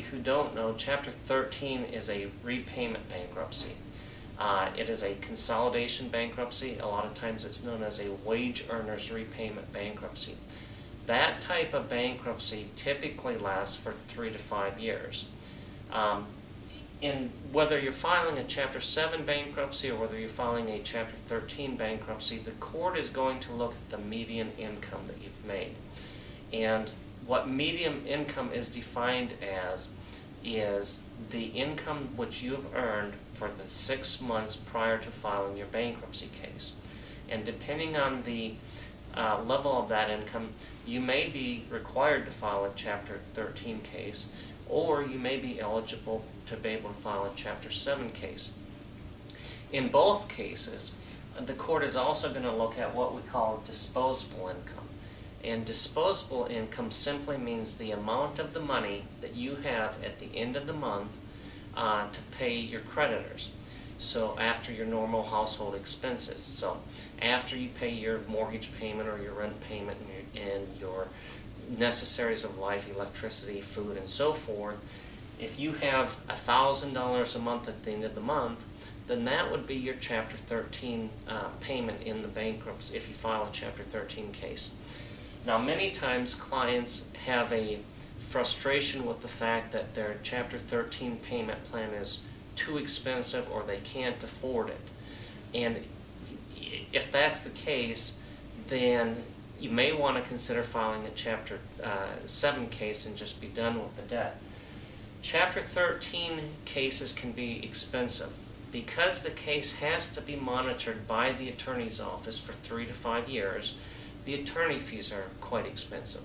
Who don't know, Chapter 13 is a repayment bankruptcy. It is a consolidation bankruptcy. A lot of times it's known as a wage earners repayment bankruptcy. That type of bankruptcy typically lasts for 3 to 5 years. In whether you're filing a Chapter 7 bankruptcy or whether you're filing a Chapter 13 bankruptcy, the court is going to look at the median income that you've made. And what median income is defined as is the income which you have earned for the 6 months prior to filing your bankruptcy case. And depending on the level of that income, you may be required to file a Chapter 13 case, or you may be eligible to be able to file a Chapter 7 case. In both cases, the court is also going to look at what we call disposable income. And disposable income simply means the amount of the money that you have at the end of the month to pay your creditors. So after your normal household expenses. So after you pay your mortgage payment or your rent payment and your necessaries of life, electricity, food, and so forth, if you have $1,000 a month at the end of the month, then that would be your Chapter 13 payment in the bankruptcy if you file a Chapter 13 case. Now, many times clients have a frustration with the fact that their Chapter 13 payment plan is too expensive or they can't afford it. And if that's the case, then you may want to consider filing a Chapter 7 case and just be done with the debt. Chapter 13 cases can be expensive. Because the case has to be monitored by the attorney's office for 3 to 5 years, the attorney fees are quite expensive.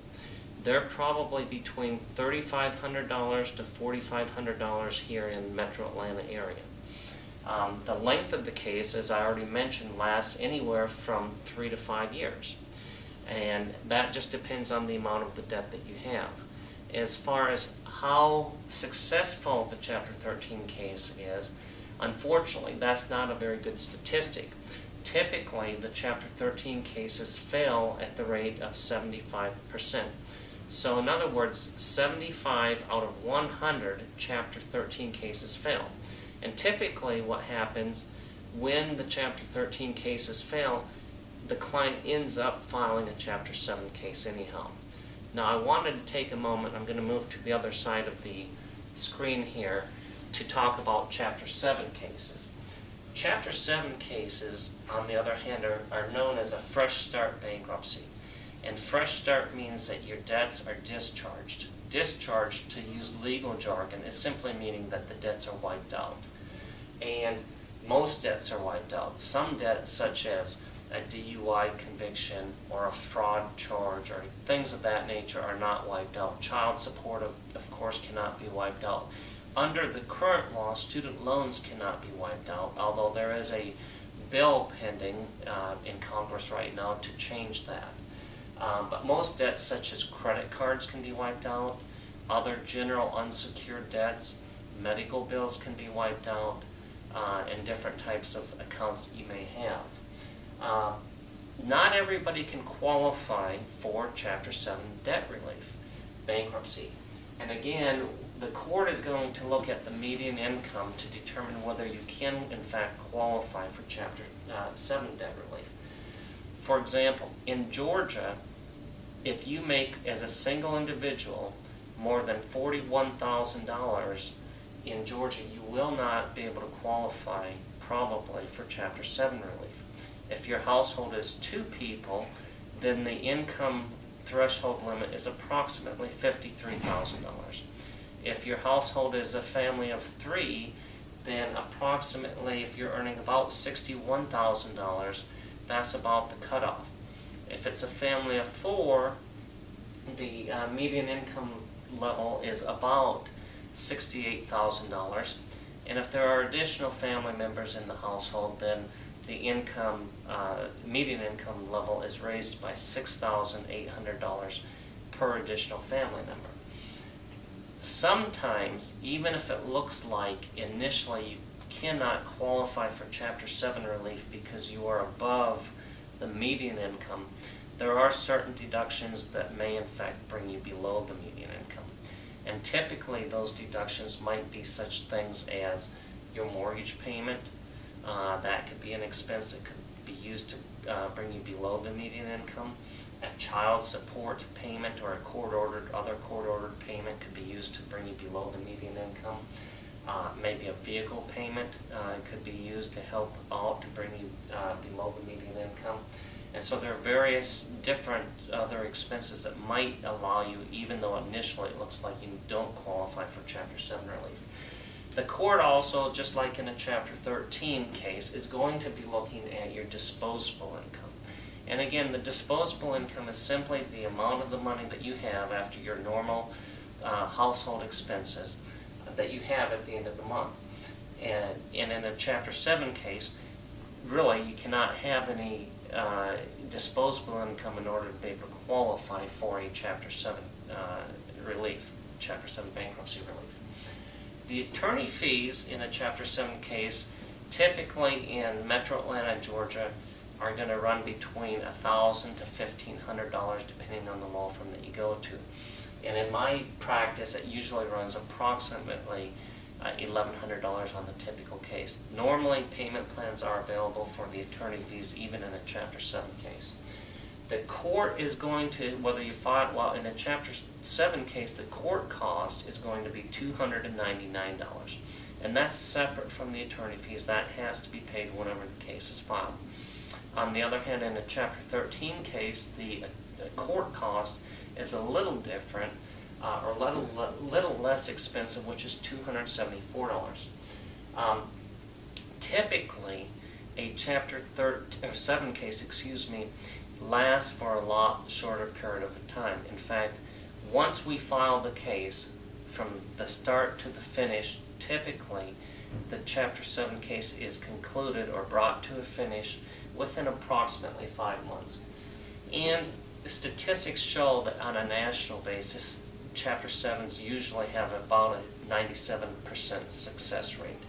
They're probably between $3,500 to $4,500 here in Metro Atlanta area. The length of the case, as I already mentioned, lasts anywhere from 3 to 5 years. And that just depends on the amount of the debt that you have. As far as how successful the Chapter 13 case is, unfortunately, that's not a very good statistic. Typically, the Chapter 13 cases fail at the rate of 75%. So in other words, 75 out of 100 Chapter 13 cases fail. And typically what happens when the Chapter 13 cases fail, the client ends up filing a Chapter 7 case anyhow. Now I wanted to take a moment, I'm going to move to the other side of the screen here, to talk about Chapter 7 cases. Chapter 7 cases, on the other hand, are known as a fresh start bankruptcy. And fresh start means that your debts are discharged. Discharged, to use legal jargon, is simply meaning that the debts are wiped out. And most debts are wiped out. Some debts, such as a DUI conviction or a fraud charge or things of that nature, are not wiped out. Child support, of course, cannot be wiped out. Under the current law, student loans cannot be wiped out, although there is a bill pending in Congress right now to change that. But most debts, such as credit cards, can be wiped out. Other general unsecured debts, medical bills can be wiped out, and different types of accounts that you may have. Not everybody can qualify for Chapter 7 debt relief, bankruptcy. And again, the court is going to look at the median income to determine whether you can, in fact, qualify for Chapter 7 debt relief. For example, in Georgia, if you make, as a single individual, more than $41,000 in Georgia, you will not be able to qualify, probably, for Chapter 7 relief. If your household is 2 people, then the income threshold limit is approximately $53,000. If your household is a family of 3, then approximately, if you're earning about $61,000, that's about the cutoff. If it's a family of 4, the median income level is about $68,000. And if there are additional family members in the household, then the income, median income level is raised by $6,800 per additional family member. Sometimes, even if it looks like initially you cannot qualify for Chapter 7 relief because you are above the median income, there are certain deductions that may in fact bring you below the median income. And typically those deductions might be such things as your mortgage payment. That could be an expense that could be used to bring you below the median income. A child support payment or a other court-ordered payment could be used to bring you below the median income. Maybe a vehicle payment could be used to help out to bring you below the median income. And so there are various different other expenses that might allow you, even though initially it looks like you don't qualify for Chapter 7 relief. The court also, just like in a Chapter 13 case, is going to be looking at your disposable income. And again, the disposable income is simply the amount of the money that you have after your normal household expenses that you have at the end of the month. And in a Chapter 7 case, really you cannot have any disposable income in order to be able to qualify for a Chapter 7 relief, Chapter 7 bankruptcy relief. The attorney fees in a Chapter 7 case, typically in Metro Atlanta, Georgia, are going to run between $1,000 to $1,500 depending on the law firm that you go to. And in my practice, it usually runs approximately $1,100 on the typical case. Normally, payment plans are available for the attorney fees even in a Chapter 7 case. The court is going to, whether you file, well, in a Chapter 7 case, the court cost is going to be $299. And that's separate from the attorney fees. That has to be paid whenever the case is filed. On the other hand, in a Chapter 13 case, the court cost is a little different, or a little less expensive, which is $274. Typically, a Chapter 7 case, lasts for a lot shorter period of time. In fact, once we file the case, from the start to the finish, typically the Chapter 7 case is concluded or brought to a finish within approximately 5 months. And the statistics show that on a national basis, Chapter 7s usually have about a 97% success rate.